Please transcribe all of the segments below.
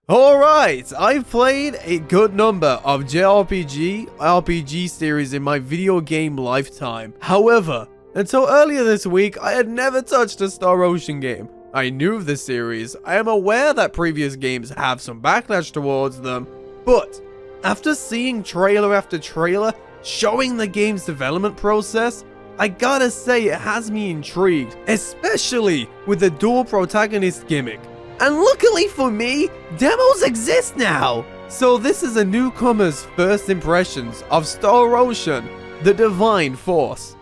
Alright, I've played a good number of RPG series in my video game lifetime. However, until earlier this week, I had never touched a Star Ocean game. I knew of the series, I am aware that previous games have some backlash towards them, but after seeing trailer after trailer showing the game's development process, I gotta say it has me intrigued, especially with the dual protagonist gimmick. And luckily for me, demos exist now! So this is a newcomer's first impressions of StarOceantheDivineForce.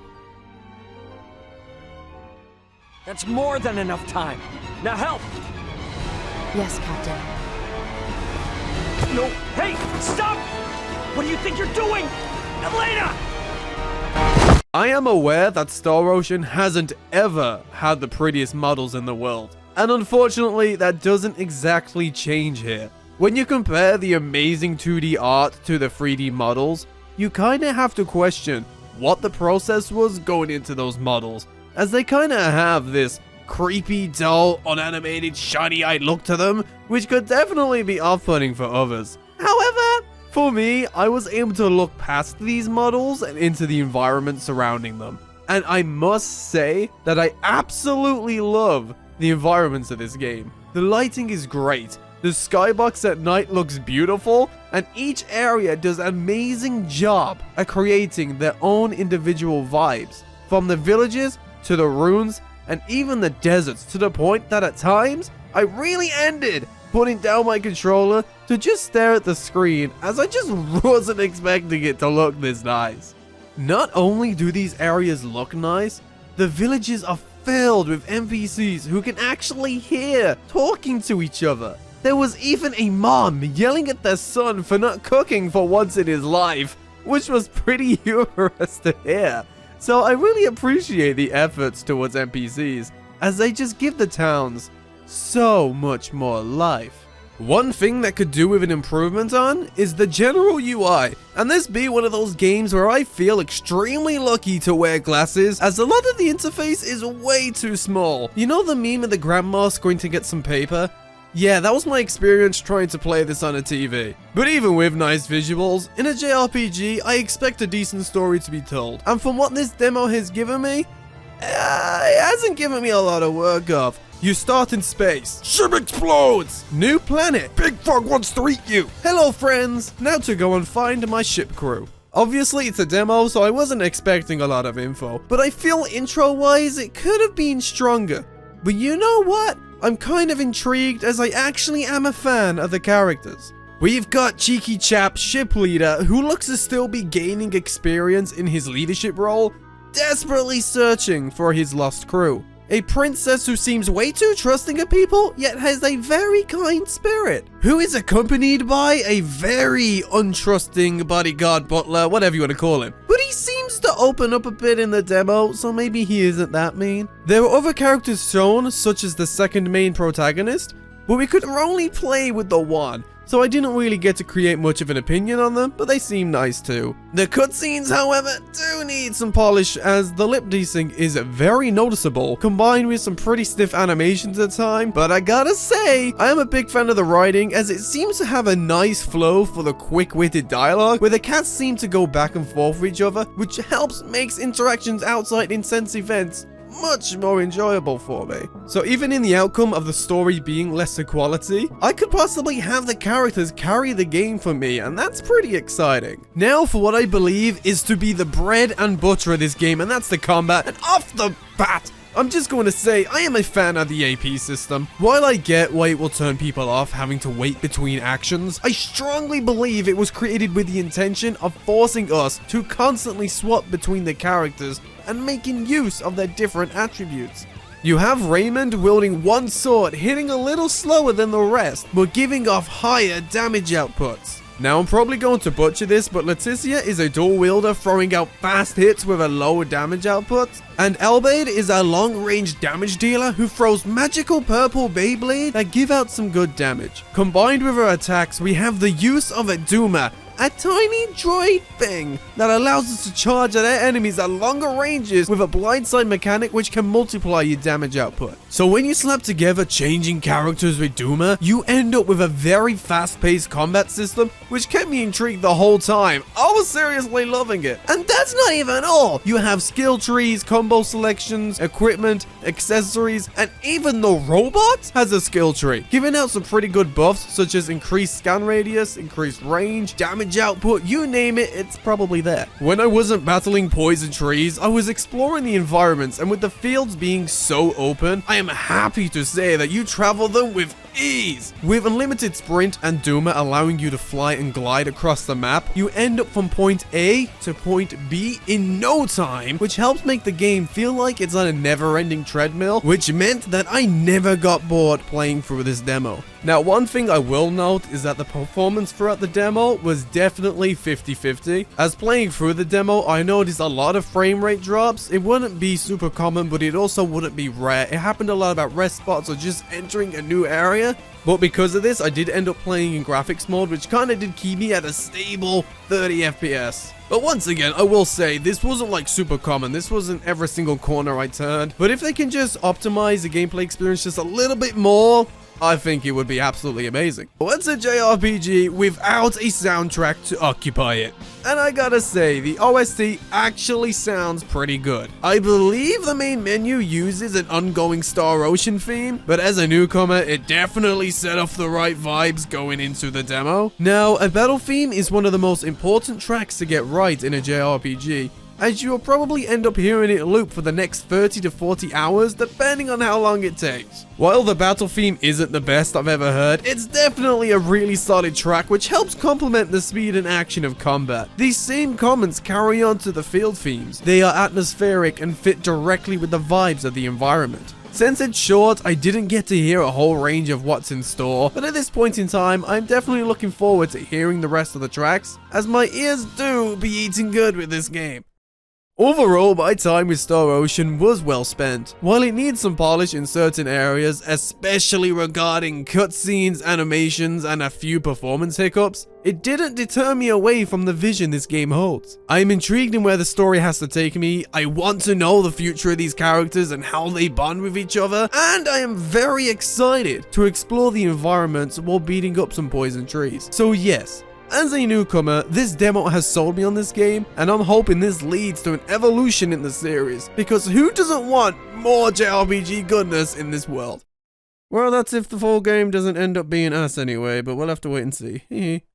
That's more than enough time. Now help! Yes, Captain. No, hey, stop! What do you think you're doing? Elena! I am aware that Star Ocean hasn't ever had the prettiest models in the world. And unfortunately, that doesn't exactly change here. When you compare the amazing 2D art to the 3D models, you kinda have to question what the process was going into those models, as they kinda have this creepy, dull, unanimated, shiny-eyed look to them, which could definitely be off-putting for others. However, for me, I was able to look past these models and into the environment surrounding them. And I must say that I absolutely love the environments of this game. The lighting is great, the skybox at night looks beautiful, and each area does an amazing job at creating their own individual vibes. From the villages, to the ruins, and even the deserts, to the point that at times, I really ended putting down my controller to just stare at the screen, as I just wasn't expecting it to look this nice. Not only do these areas look nice, the villages are filled with NPCs who can actually hear talking to each other. There was even a mom yelling at their son for not cooking for once in his life, which was pretty humorous to hear. So I really appreciate the efforts towards NPCs, as they just give the towns so much more life. One thing that could do with an improvement on is the general UI, and this be one of those games where I feel extremely lucky to wear glasses, as a lot of the interface is way too small. You know the meme of the grandma going to get some paper? Yeah, that was my experience trying to play this on a TV. But even with nice visuals, in a JRPG, I expect a decent story to be told. And from what this demo has given me, it hasn't given me a lot of work of. You start in space. Ship explodes! New planet. Big frog wants to eat you. Hello friends. Now to go and find my ship crew. Obviously it's a demo, so I wasn't expecting a lot of info. But I feel intro-wise it could have been stronger. But you know what? I'm kind of intrigued, as I actually am a fan of the characters. We've got cheeky chap ship leader who looks to still be gaining experience in his leadership role, desperately searching for his lost crew. A princess who seems way too trusting of people, yet has a very kind spirit, who is accompanied by a very untrusting bodyguard butler, whatever you want to call him. But he seems to open up a bit in the demo, so maybe he isn't that mean. There were other characters shown, such as the second main protagonist, but we could only play with the one, so I didn't really get to create much of an opinion on them, but they seem nice too. The cutscenes, however, do need some polish, as the lip desync is very noticeable, combined with some pretty stiff animations at times. But I gotta say, I am a big fan of the writing, as it seems to have a nice flow for the quick-witted dialogue, where the cats seem to go back and forth with each other, which helps makes interactions outside intense events much more enjoyable for me. So even in the outcome of the story being lesser quality, I could possibly have the characters carry the game for me, and that's pretty exciting. Now for what I believe is to be the bread and butter of this game, and that's the combat. And off the bat, I'm just going to say I am a fan of the AP system. While I get why it will turn people off having to wait between actions, I strongly believe it was created with the intention of forcing us to constantly swap between the characters and making use of their different attributes. You have Raymond wielding one sword, hitting a little slower than the rest, but giving off higher damage outputs. Now I'm probably going to butcher this, but Leticia is a dual wielder throwing out fast hits with a lower damage output. And Elgato is a long-range damage dealer who throws magical purple Beyblade that give out some good damage. Combined with her attacks, we have the use of a Doomer, a tiny droid thing that allows us to charge at our enemies at longer ranges with a blindside mechanic which can multiply your damage output. So when you slap together changing characters with Duma, you end up with a very fast-paced combat system which kept me intrigued the whole time. I was seriously loving it. And that's not even all. You have skill trees, combo selections, equipment, accessories, and even the robot has a skill tree, giving out some pretty good buffs such as increased scan radius, increased range, damage output, you name it, it's probably there. When I wasn't battling poison trees, I was exploring the environments, and with the fields being so open, I am happy to say that you travel them with ease. With unlimited sprint and Duma allowing you to fly and glide across the map, you end up from point A to point B in no time, which helps make the game feel like it's on a never-ending treadmill, which meant that I never got bored playing through this demo. Now, one thing I will note is that the performance throughout the demo was definitely 50-50. As playing through the demo, I noticed a lot of frame rate drops. It wouldn't be super common, but it also wouldn't be rare. It happened a lot about rest spots or just entering a new area. But because of this, I did end up playing in graphics mode, which kind of did keep me at a stable 30 FPS. But once again, I will say, this wasn't like super common. This wasn't every single corner I turned. But if they can just optimize the gameplay experience just a little bit more, I think it would be absolutely amazing. What's a JRPG without a soundtrack to occupy it? And I gotta say, the OST actually sounds pretty good. I believe the main menu uses an ongoing Star Ocean theme, but as a newcomer, it definitely set off the right vibes going into the demo. Now, a battle theme is one of the most important tracks to get right in a JRPG, as you'll probably end up hearing it loop for the next 30 to 40 hours, depending on how long it takes. While the battle theme isn't the best I've ever heard, it's definitely a really solid track which helps complement the speed and action of combat. These same comments carry on to the field themes. They are atmospheric and fit directly with the vibes of the environment. Since it's short, I didn't get to hear a whole range of what's in store, but at this point in time, I'm definitely looking forward to hearing the rest of the tracks, as my ears do be eating good with this game. Overall, my time with Star Ocean was well spent. While it needs some polish in certain areas, especially regarding cutscenes, animations, and a few performance hiccups, it didn't deter me away from the vision this game holds. I am intrigued in where the story has to take me, I want to know the future of these characters and how they bond with each other, and I am very excited to explore the environments while beating up some poison trees. So yes, as a newcomer, this demo has sold me on this game, and I'm hoping this leads to an evolution in the series, because who doesn't want more JRPG goodness in this world? Well, that's if the full game doesn't end up being us anyway, but we'll have to wait and see.